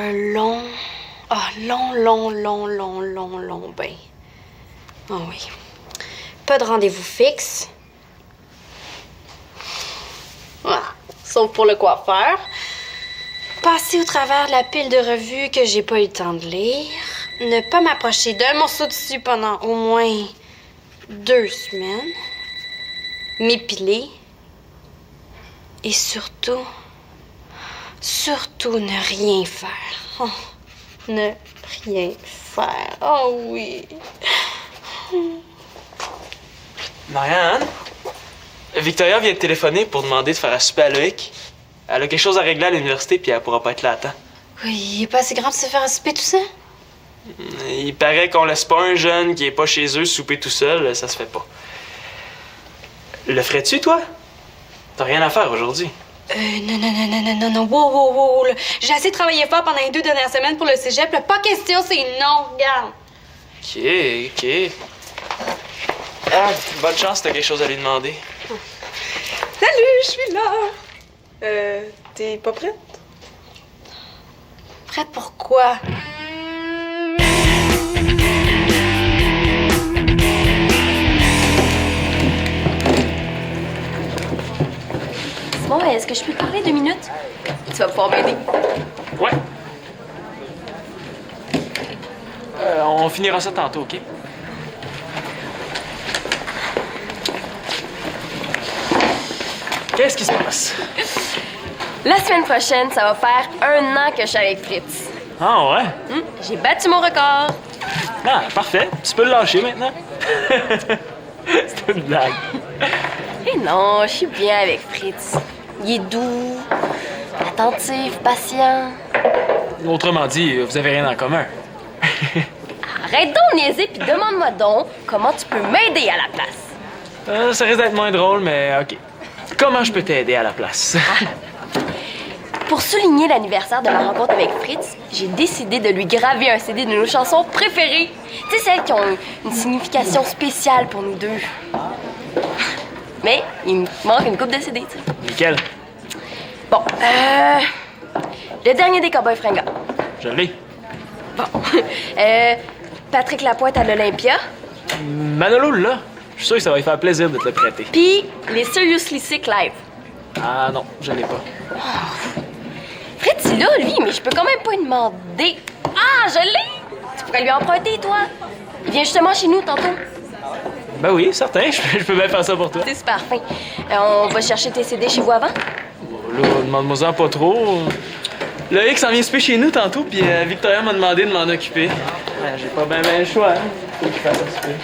un long bain. Ah oui. Pas de rendez-vous fixe. Ah, sauf pour le coiffeur. Passer au travers de la pile de revues que j'ai pas eu le temps de lire. Ne pas m'approcher d'un morceau de tissu pendant au moins 2 semaines. M'épiler. Et surtout ne rien faire. Oh, ne rien faire. Oh oui. Marianne, Victoria vient de téléphoner pour demander de faire un souper à Loïc. Elle a quelque chose à régler à l'université puis elle pourra pas être là à temps. Oui, il est pas assez grave de se faire un souper tout ça? Il paraît qu'on laisse pas un jeune qui est pas chez eux souper tout seul, ça se fait pas. Le ferais-tu, toi? T'as rien à faire aujourd'hui. Non, wow, là. J'ai assez travaillé fort pendant les 2 dernières semaines pour le cégep, là. Pas question, c'est non, regarde. OK. Ah, bonne chance si t'as quelque chose à lui demander. Salut, je suis là. T'es pas prête? Prête pour quoi? Bon, est-ce que je peux te parler 2 minutes? Tu vas pouvoir m'aider. Ouais. On finira ça tantôt, OK? Qu'est-ce qui se passe? La semaine prochaine, ça va faire 1 an que je suis avec Fritz. Ah ouais? J'ai battu mon record. Ah, parfait. Tu peux le lâcher maintenant. C'est une blague. Eh non, je suis bien avec Fritz. Il est doux, attentif, patient. Autrement dit, vous avez rien en commun. Arrête donc de niaiser puis demande-moi donc comment tu peux m'aider à la place. Ça risque d'être moins drôle, mais OK. Comment je peux t'aider à la place? Pour souligner l'anniversaire de ma rencontre avec Fritz, j'ai décidé de lui graver un CD de nos chansons préférées. Tu sais, celles qui ont une signification spéciale pour nous deux. Mais il me manque une coupe de CD, tu sais. Nickel. Bon, le dernier des Cowboys fringants. Je l'ai. Bon. Patrick Lapointe à l'Olympia. Manolo, là. Je suis sûr que ça va lui faire plaisir de te le prêter. Puis les Seriously Sick Live. Ah non, je l'ai pas. Fritz, il l'a, lui, mais je peux quand même pas lui demander. Ah, je l'ai! Tu pourrais lui emprunter, toi. Il vient justement chez nous tantôt. Ben oui, certain. Je peux bien faire ça pour toi. C'est super fin. On va chercher tes CD chez vous avant? Là, demande-moi-en pas trop. Loïc s'en vient souper chez nous tantôt, puis Victoria m'a demandé de m'en occuper. J'ai pas bien le choix. Hein. Faut que je fasse un souper.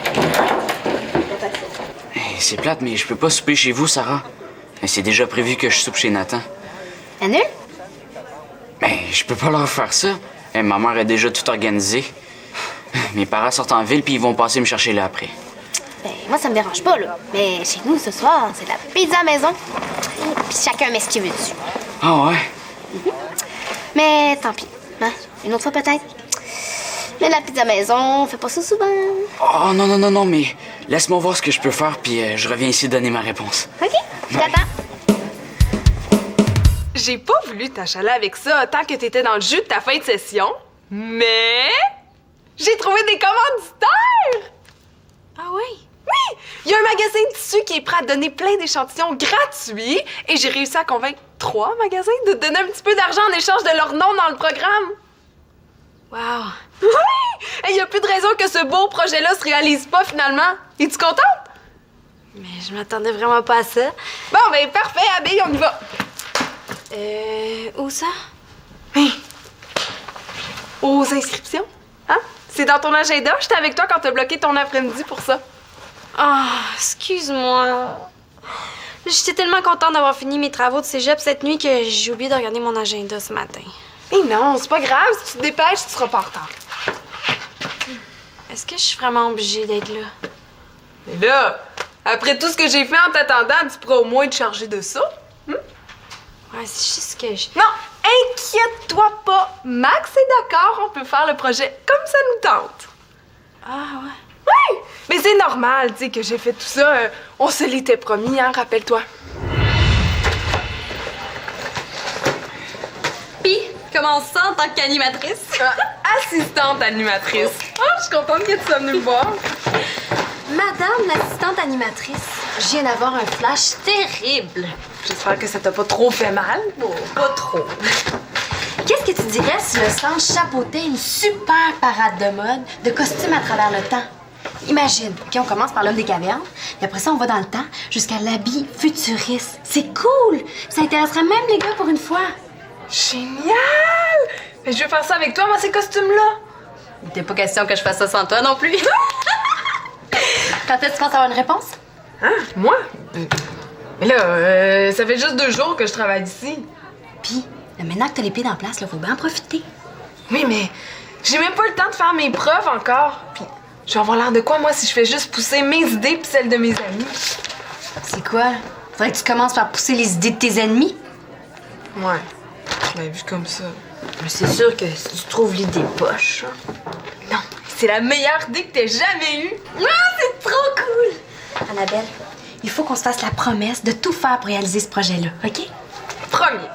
C'est plate, mais je peux pas souper chez vous, Sarah. C'est déjà prévu que je soupe chez Nathan. Annule? Ben, je peux pas leur faire ça. Ma mère a déjà tout organisé. Mes parents sortent en ville, puis ils vont passer me chercher là après. Ben, moi, ça me dérange pas, là. Mais chez nous, ce soir, c'est la pizza maison. Puis chacun met ce qu'il veut dessus. Ah ouais? Mais tant pis. Hein? Une autre fois, peut-être. Mais la pizza maison, on fait pas ça souvent. Oh non, mais laisse-moi voir ce que je peux faire, puis je reviens ici donner ma réponse. OK, je t'attends. J'ai pas voulu t'achaler avec ça tant que t'étais dans le jus de ta fin de session, mais j'ai trouvé des commanditaires! Ah oui? Oui! Il y a un magasin de tissus qui est prêt à donner plein d'échantillons gratuits et j'ai réussi à convaincre 3 magasins de donner un petit peu d'argent en échange de leur nom dans le programme. Wow! Oui! Et il y a plus de raison que ce beau projet-là se réalise pas finalement. Es-tu contente? Mais je m'attendais vraiment pas à ça. Bon, ben parfait, Abby, on y va. Où ça? Hein? Aux inscriptions? Hein? C'est dans ton agenda. J'étais avec toi quand t'as bloqué ton après-midi pour ça. Ah, excuse-moi. J'étais tellement contente d'avoir fini mes travaux de cégep cette nuit que j'ai oublié de regarder mon agenda ce matin. Eh non, c'est pas grave. Si tu te dépêches, tu seras pas en retard. Est-ce que je suis vraiment obligée d'être là? Mais là, après tout ce que j'ai fait en t'attendant, tu pourras au moins te charger de ça. Ouais, c'est juste que je... Non, inquiète-toi pas. Max est d'accord, on peut faire le projet comme ça nous tente. Ah ouais? Oui! Mais c'est normal, tu sais, que j'ai fait tout ça. On se l'était promis, hein, rappelle-toi. Puis, commence ça en tant qu'animatrice? Assistante animatrice. Oh, je suis contente que tu sois venue me voir. Madame l'assistante animatrice, je viens d'avoir un flash terrible. J'espère que ça t'a pas trop fait mal. Bon, pas trop. Qu'est-ce que tu dirais si le centre chapeautait une super parade de mode, de costumes à travers le temps? Imagine, OK, on commence par l'homme des cavernes, puis après ça, on va dans le temps jusqu'à l'habit futuriste. C'est cool! Ça intéresserait même les gars pour une fois. Génial! Mais je veux faire ça avec toi, moi, ces costumes-là. Il n'était pas question que je fasse ça sans toi non plus. Quand est-ce que tu penses avoir une réponse? Hein? Moi? Mais là, ça fait juste 2 jours que je travaille ici. Puis, là, maintenant que t'as les pieds dans la place, il faut bien en profiter. Oui, mais j'ai même pas le temps de faire mes preuves encore. Puis, je vais avoir l'air de quoi, moi, si je fais juste pousser mes idées puis celles de mes amis? C'est quoi? Faudrait que tu commences par pousser les idées de tes ennemis. Ouais, je l'avais vu comme ça. Mais c'est sûr que si tu trouves l'idée poche. Non, c'est la meilleure idée que t'aies jamais eue. Ah, c'est trop cool! Annabelle, il faut qu'on se fasse la promesse de tout faire pour réaliser ce projet-là, OK? Promis.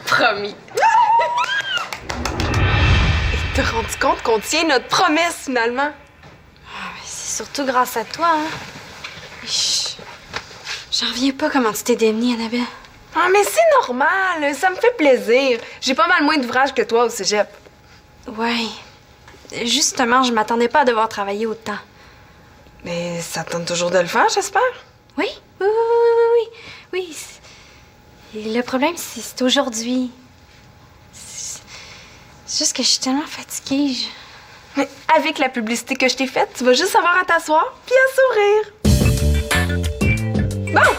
Promis. Et t'as rendu compte qu'on tient notre promesse, finalement? C'est surtout grâce à toi, hein? J'en reviens pas comment tu t'es démenée, Annabelle. Ah, mais c'est normal, ça me fait plaisir. J'ai pas mal moins d'ouvrages que toi au cégep. Ouais. Justement, je m'attendais pas à devoir travailler autant. Mais ça tente toujours de le faire, j'espère? Oui, oui, oui, oui, oui, oui. Oui. Et le problème, c'est aujourd'hui. C'est juste que je suis tellement fatiguée. Mais avec la publicité que je t'ai faite, tu vas juste avoir à t'asseoir puis à sourire. Bon!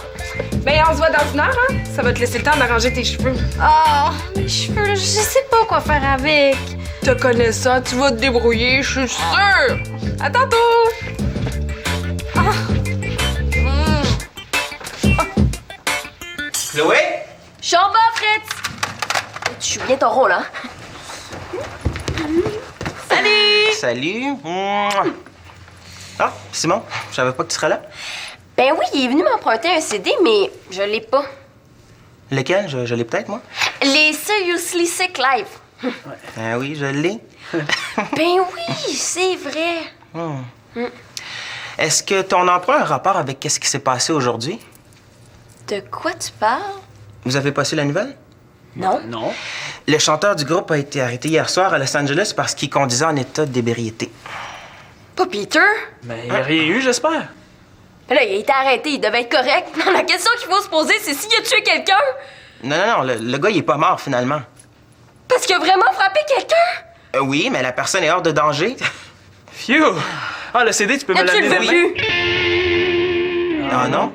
Ben, on se voit dans 1 heure, hein? Ça va te laisser le temps d'arranger tes cheveux. Oh, mes cheveux, là, je sais pas quoi faire avec. Te connaissant, tu vas te débrouiller, je suis sûre! À tantôt! Chloé? Je en bas, Fritz! Tu joues bien ton rôle, hein? Salut! Salut! Ah, Simon, je savais pas que tu serais là. Ben oui, il est venu m'emprunter un CD, mais je l'ai pas. Lequel? Je l'ai peut-être, moi? Les Seriously Sick Live. Ah oui, je l'ai. Ben oui, c'est vrai. Est-ce que ton emploi a un rapport avec ce qui s'est passé aujourd'hui? De quoi tu parles? Vous avez passé la nouvelle? Non. Non. Le chanteur du groupe a été arrêté hier soir à Los Angeles parce qu'il conduisait en état d'ébriété. Pas Peter? Mais il a rien eu, j'espère. Ben là, il a été arrêté, il devait être correct. La question qu'il faut se poser, c'est s'il a tué quelqu'un. Non, le gars, il est pas mort, finalement. Parce qu'il a vraiment frappé quelqu'un? Oui, mais la personne est hors de danger. Phew! Ah, le CD, tu peux me Tu le l'amener veux demain? plus? Ah non?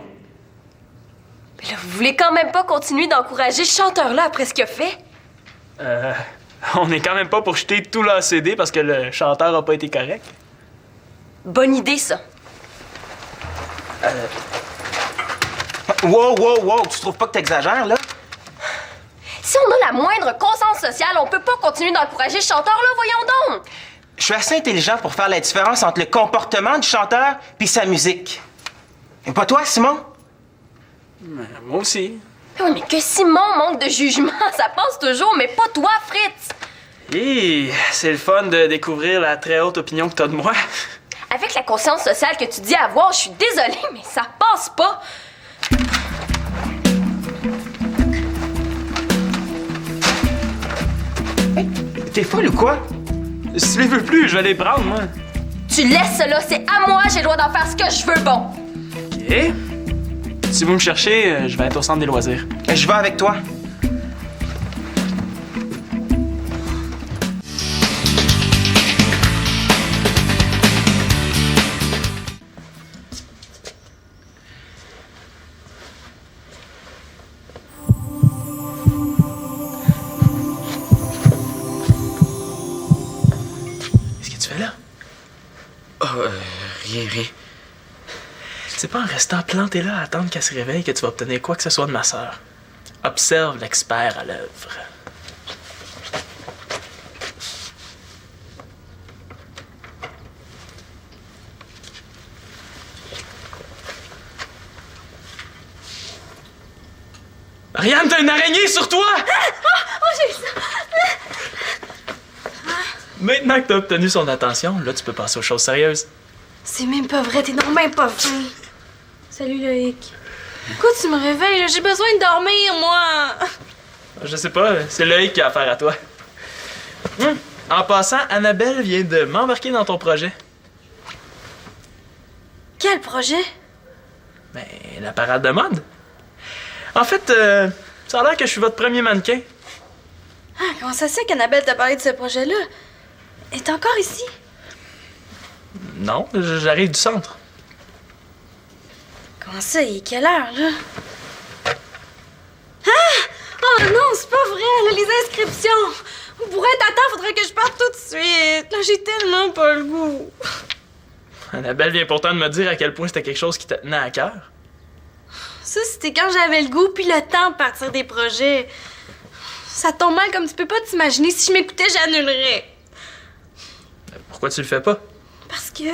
Mais là, vous voulez quand même pas continuer d'encourager ce chanteur-là après ce qu'il a fait? On est quand même pas pour jeter tout leur CD parce que le chanteur a pas été correct. Bonne idée, ça. Wow! Tu trouves pas que t'exagères, là? Si on a la moindre conscience sociale, on peut pas continuer d'encourager ce chanteur-là, voyons donc! Je suis assez intelligent pour faire la différence entre le comportement du chanteur puis sa musique. Et pas toi, Simon? Moi aussi. Oui, mais que Simon manque de jugement, ça passe toujours, mais pas toi, Fritz! Et c'est le fun de découvrir la très haute opinion que t'as de moi. Avec la conscience sociale que tu dis avoir, je suis désolée, mais ça passe pas! T'es folle ou quoi? Si tu les veux plus, je vais les prendre, moi. Tu laisses cela, c'est à moi, j'ai le droit d'en faire ce que je veux, bon! OK. Si vous me cherchez, je vais être au centre des loisirs. Je vais avec toi. Qu'est-ce que tu fais là? Rien. C'est pas en restant planté là à attendre qu'elle se réveille que tu vas obtenir quoi que ce soit de ma sœur. Observe l'expert à l'œuvre. Marianne, t'as une araignée sur toi! Maintenant que t'as obtenu son attention, là, tu peux passer aux choses sérieuses. C'est même pas vrai, t'es non même pas fin. Salut Loïc. Pourquoi tu me réveilles, là? J'ai besoin de dormir, moi. Je sais pas, c'est Loïc qui a affaire à toi. En passant, Annabelle vient de m'embarquer dans ton projet. Quel projet? Ben, la parade de mode. En fait, ça a l'air que je suis votre premier mannequin. Ah, comment ça se fait qu'Annabelle t'a parlé de ce projet-là? Elle est encore ici? Non, j'arrive du centre. Comment ça, il est quelle heure, là? Ah! Oh non, c'est pas vrai, là, les inscriptions! Pour être à temps, faudrait que je parte tout de suite. Là, j'ai tellement pas le goût. Annabelle vient pourtant de me dire à quel point c'était quelque chose qui te tenait à cœur. Ça, c'était quand j'avais le goût puis le temps de partir des projets. Ça tombe mal comme tu peux pas t'imaginer. Si je m'écoutais, j'annulerais. Pourquoi tu le fais pas? Parce que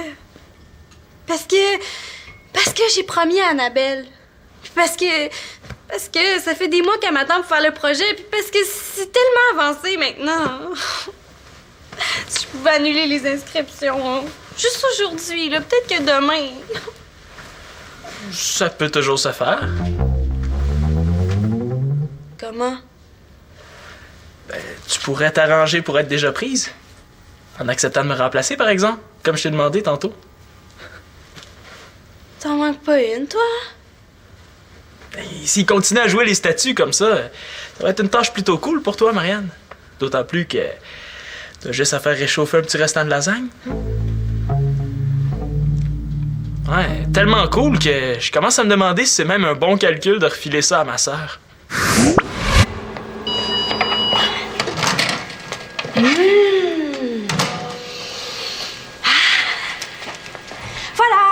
j'ai promis à Annabelle. Puis parce que ça fait des mois qu'elle m'attend pour faire le projet. Puis parce que c'est tellement avancé maintenant. Si je pouvais annuler les inscriptions. Juste aujourd'hui, là. Peut-être que demain. Ça peut toujours se faire. Comment? Ben, tu pourrais t'arranger pour être déjà prise. En acceptant de me remplacer, par exemple. Comme je t'ai demandé tantôt. T'en manques pas une, toi? Ben, s'il continue à jouer les statues comme ça va être une tâche plutôt cool pour toi, Marianne. D'autant plus que t'as juste à faire réchauffer un petit restant de lasagne. Ouais, tellement cool que je commence à me demander si c'est même un bon calcul de refiler ça à ma sœur. Voilà!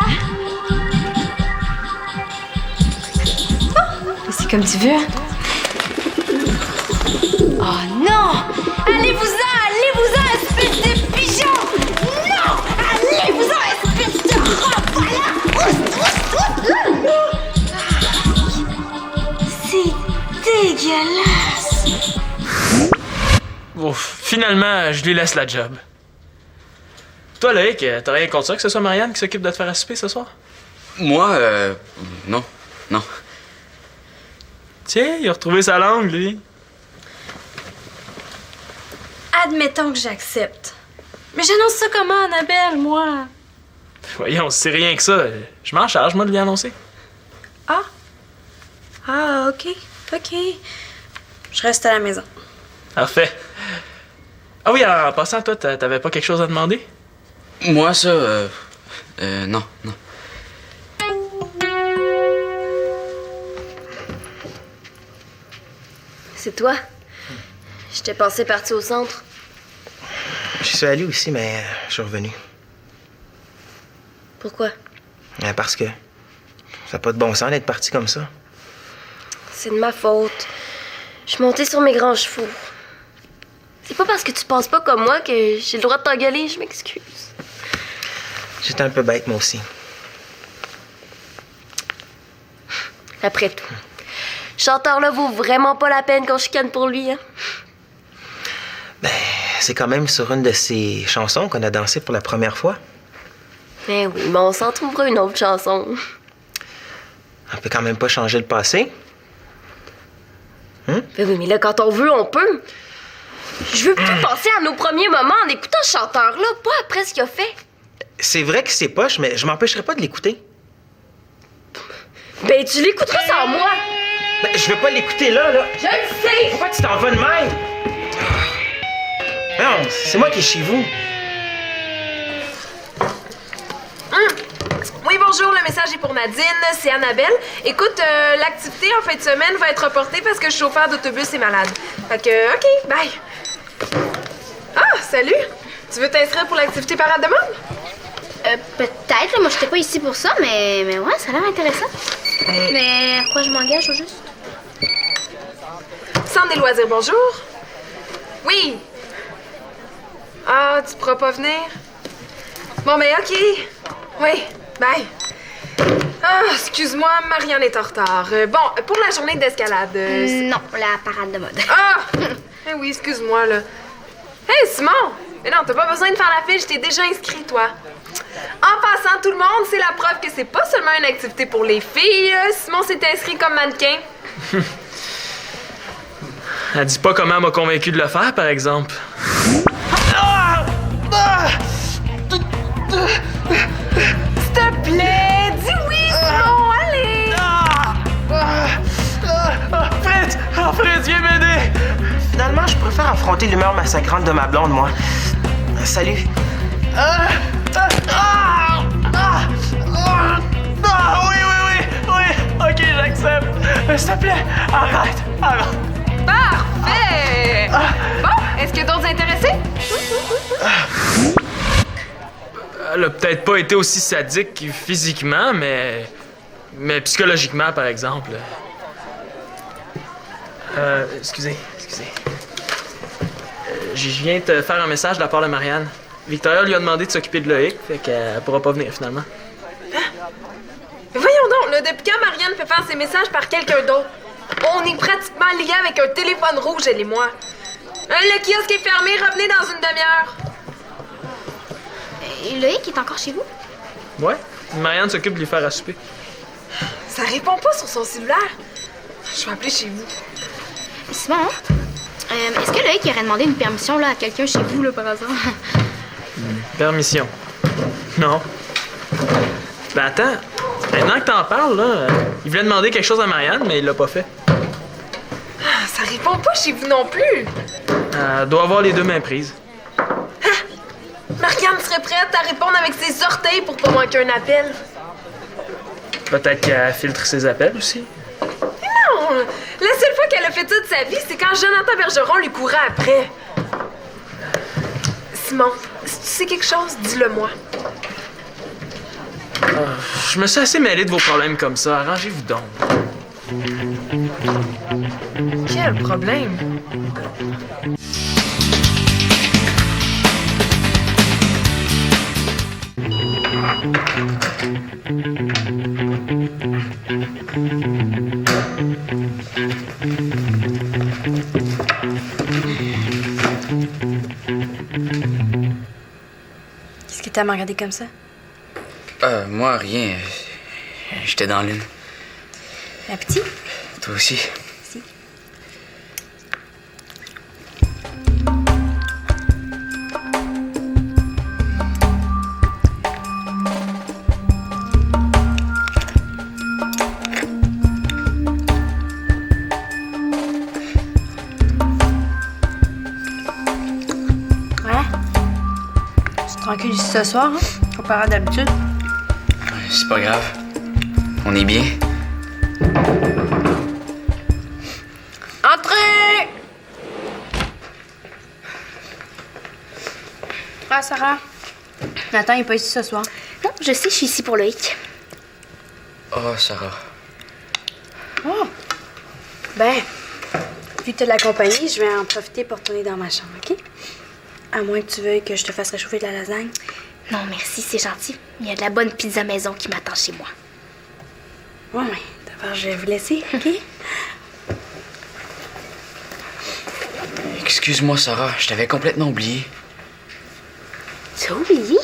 C'est comme tu veux. Oh non! Allez-vous-en! Allez-vous-en, espèce de pigeon! Non! Allez-vous-en, espèce de robe! Voilà! C'est dégueulasse! Ouf, finalement, je lui laisse la job. Toi, Loïc, t'as rien contre ça que ce soit Marianne qui s'occupe de te faire à souper ce soir? Moi, non. Non. Tiens, il a retrouvé sa langue, lui. Admettons que j'accepte. Mais j'annonce ça comment, Annabelle, moi? Voyons, c'est rien que ça. Je m'en charge, moi, de lui annoncer. Ah? Ah, OK. OK. Je reste à la maison. Parfait. Ah oui, en passant, toi, t'avais pas quelque chose à demander? Moi, ça, non, non. C'est toi? Je t'ai pensé partir au centre. Je suis allé aussi, mais je suis revenu. Pourquoi? Parce que ça n'a pas de bon sens d'être parti comme ça. C'est de ma faute. Je suis montée sur mes grands chevaux. C'est pas parce que tu penses pas comme moi que j'ai le droit de t'engueuler, je m'excuse. J'étais un peu bête, moi aussi. Après tout, chanteur-là vaut vraiment pas la peine qu'on chicane pour lui, hein? Ben, c'est quand même sur une de ces chansons qu'on a dansé pour la première fois. Ben oui, mais on s'en trouvera une autre chanson. On peut quand même pas changer le passé. Ben oui, mais là, quand on veut, on peut. Je veux plus penser à nos premiers moments en écoutant ce chanteur-là, pas après ce qu'il a fait. C'est vrai que c'est poche, mais je m'empêcherai pas de l'écouter. Ben, tu l'écouteras sans moi. Ben, je veux pas l'écouter là. Je le sais. Pourquoi tu t'en vas de même? Non, c'est moi qui est chez vous. Oui, bonjour, le message est pour Nadine, c'est Annabelle. Écoute, l'activité en fin de semaine va être reportée parce que le chauffeur d'autobus est malade. Fait que, OK, bye. Ah, salut! Tu veux t'inscrire pour l'activité parade de mode? Peut-être, là, moi j'étais pas ici pour ça, mais ouais, ça a l'air intéressant. Mais à quoi je m'engage au juste? Centre des loisirs, bonjour. Oui. Ah, tu pourras pas venir? Bon, ben, OK. Oui, bye. Ah, excuse-moi, Marianne est en retard. Bon, pour la journée d'escalade... Non, la parade de mode. Ah! Eh oui, excuse-moi, là. Hey, Simon! Mais non, t'as pas besoin de faire la file, je t'ai déjà inscrit, toi. En passant, tout le monde, c'est la preuve que c'est pas seulement une activité pour les filles. Simon s'est inscrit comme mannequin. Elle dit pas comment elle m'a convaincu de le faire, par exemple. S'il te plaît, dis oui, Simon, allez! Fritz! Oh, Fritz, viens m'aider! Finalement, je préfère affronter l'humeur massacrante de ma blonde, moi. Salut. Oui, ok, j'accepte. S'il te plaît, arrête. Parfait! Bon, est-ce qu'il y a d'autres intéressés? Elle a peut-être pas été aussi sadique physiquement, mais psychologiquement, par exemple. Excusez. Je viens te faire un message de la part de Marianne. Victoria lui a demandé de s'occuper de Loïc, fait qu'elle pourra pas venir finalement. Mais voyons donc, là, depuis quand Marianne fait faire ses messages par quelqu'un d'autre? On est pratiquement liés avec un téléphone rouge, elle et moi. Le kiosque est fermé, revenez dans une demi-heure. Et Loïc est encore chez vous? Ouais, Marianne s'occupe de lui faire à souper. Ça répond pas sur son cellulaire. Je vais appeler chez vous. Simon, est-ce que Loïc aurait demandé une permission là, à quelqu'un chez vous, là, par hasard? Permission. Non. Ben attends, maintenant que t'en parles, là, il voulait demander quelque chose à Marianne, mais il l'a pas fait. Ça répond pas chez vous non plus. Elle doit avoir les deux mains prises. Marianne serait prête à répondre avec ses orteils pour pas manquer un appel. Peut-être qu'elle filtre ses appels aussi. Non! La seule fois qu'elle a fait ça de sa vie, c'est quand Jonathan Bergeron lui courait après. Simon, si tu sais quelque chose, dis-le-moi. Je me suis assez mêlé de vos problèmes comme ça. Arrangez-vous donc. Quel problème? Qu'est-ce que t'as à me regarder comme ça? Moi, rien. J'étais dans l'une. Appétit? Toi aussi. Si. Tranquille ce soir, hein? Comparé à d'habitude. C'est pas grave. On est bien. Entrez! Ah, Sarah. Nathan, il est pas ici ce soir. Non, je sais, je suis ici pour Loïc. Oh, Sarah. Oh! Ben, vu que t'as de la compagnie, je vais en profiter pour tourner dans ma chambre, OK? À moins que tu veuilles que je te fasse réchauffer de la lasagne. Non, merci, c'est gentil. Il y a de la bonne pizza maison qui m'attend chez moi. Ouais, mais d'abord, je vais vous laisser, OK? Excuse-moi, Sarah, je t'avais complètement oublié. Tu as oublié?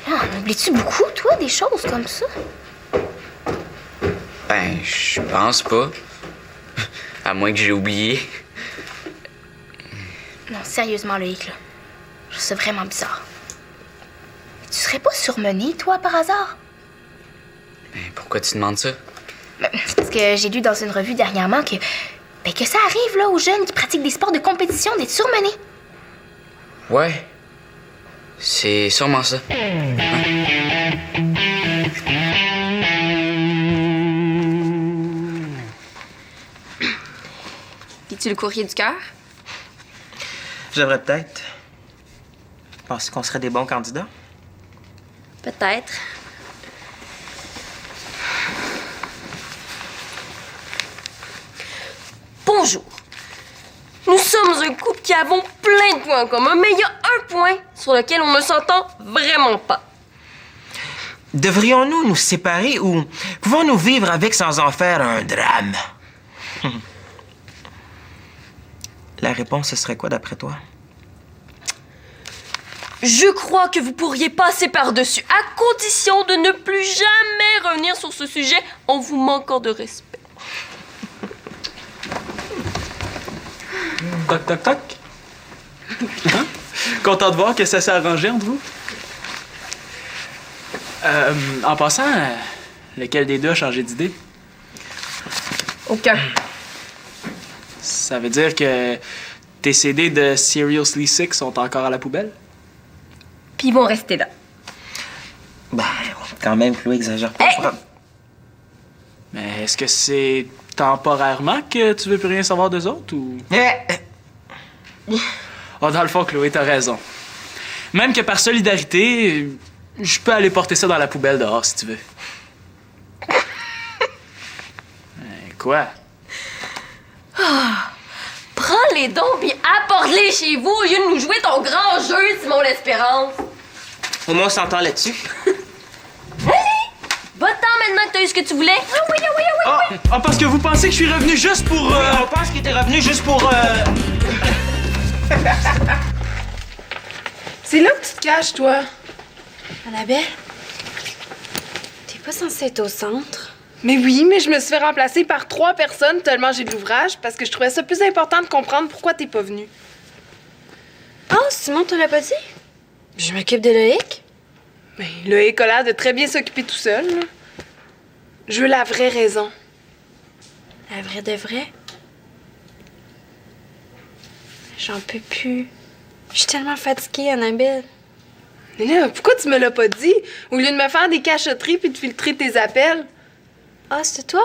Ah, oublies-tu beaucoup, toi, des choses comme ça? Ben, je pense pas. À moins que j'ai oublié. Non, sérieusement, Loïc, là. Je trouve ça vraiment bizarre. Tu serais pas surmené, toi, par hasard? Ben, pourquoi tu demandes ça? Ben, c'est parce que j'ai lu dans une revue dernièrement que ça arrive, là, aux jeunes qui pratiquent des sports de compétition d'être surmenés. Ouais. C'est sûrement ça. Lis-tu le courrier du cœur? Je devrais peut-être. Penses-tu qu'on serait des bons candidats? Peut-être. Bonjour. Nous sommes un couple qui avons plein de points en commun, mais il y a un point sur lequel on ne s'entend vraiment pas. Devrions-nous nous séparer ou pouvons-nous vivre avec sans en faire un drame? La réponse, ce serait quoi d'après toi? Je crois que vous pourriez passer par-dessus, à condition de ne plus jamais revenir sur ce sujet en vous manquant de respect. Toc, toc, toc. Hein? Content de voir que ça s'est arrangé entre vous? En passant, lequel des deux a changé d'idée? Aucun. Ça veut dire que tes CD de Seriously Sick sont encore à la poubelle? Puis ils vont rester là. Ben, quand même, Chloé exagère pas. Hey! Mais est-ce que c'est temporairement que tu veux plus rien savoir d'eux autres ou... Oh, dans le fond, Chloé, t'as raison. Même que par solidarité, je peux aller porter ça dans la poubelle dehors si tu veux. Quoi? Prends les dons puis apporte-les chez vous au lieu de nous jouer ton grand jeu, Simon l'Espérance. Au moins, on s'entend là-dessus. Va-t'en maintenant que t'as eu ce que tu voulais. Ah oui, ah oui, ah oui. Oh, parce que vous pensez que je suis revenu juste pour... On pense qu'il était revenu juste pour... C'est là que tu te caches, toi. Annabelle? T'es pas censée être au centre? Mais oui, mais je me suis fait remplacer par 3 personnes tellement j'ai de l'ouvrage parce que je trouvais ça plus important de comprendre pourquoi t'es pas venu. Oh, Simon te l'a pas dit? Je m'occupe de Loïc. Mais le écolard de très bien s'occuper tout seul. Là. Je veux la vraie raison. La vraie de vrai? J'en peux plus. Je suis tellement fatiguée, Annabelle. Mais là, pourquoi tu me l'as pas dit? Au lieu de me faire des cachotteries puis de filtrer tes appels. Ah, c'est toi?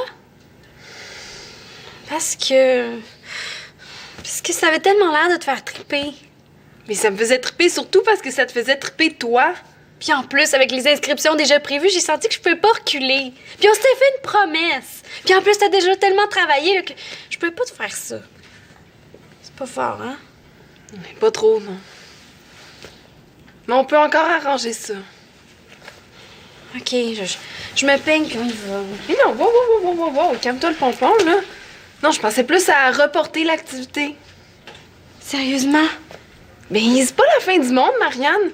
Parce que ça avait tellement l'air de te faire triper. Mais ça me faisait triper surtout parce que ça te faisait triper toi. Puis en plus, avec les inscriptions déjà prévues, j'ai senti que je pouvais pas reculer. Puis on s'était fait une promesse. Puis en plus, t'as déjà tellement travaillé là, que je pouvais pas te faire ça. C'est pas fort, hein? Mais pas trop, non. Mais on peut encore arranger ça. OK, je me peigne puis on y va. Mais non, wow, calme-toi le pompon, là. Non, je pensais plus à reporter l'activité. Sérieusement? Ben, c'est pas la fin du monde, Marianne.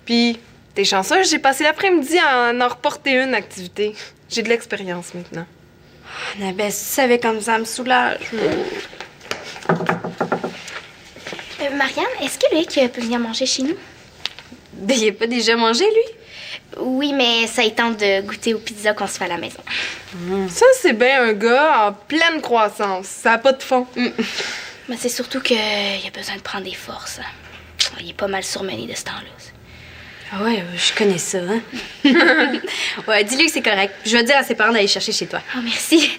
Puis, t'es chanceuse, j'ai passé l'après-midi à en reporter une activité. J'ai de l'expérience maintenant. Annabelle, si tu savais comme ça me soulage. Marianne, est-ce que Loïc peut venir manger chez nous? Ben, il a pas déjà mangé, lui? Oui, mais ça il tente de goûter aux pizzas qu'on se fait à la maison. Ça, c'est bien un gars en pleine croissance. Ça a pas de fond. Mais c'est surtout qu'il a besoin de prendre des forces. Il est pas mal surmené de ce temps-là. Ah ouais, je connais ça, hein? Ouais, dis-lui que c'est correct. Je vais dire à ses parents d'aller chercher chez toi. Oh, merci.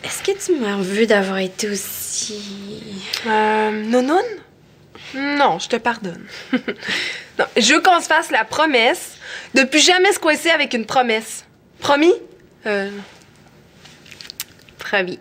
Est-ce que tu m'en veux d'avoir été aussi... Nounoun? Non, je te pardonne. Non, je veux qu'on se fasse la promesse de plus jamais se coincer avec une promesse. Promis? Promis.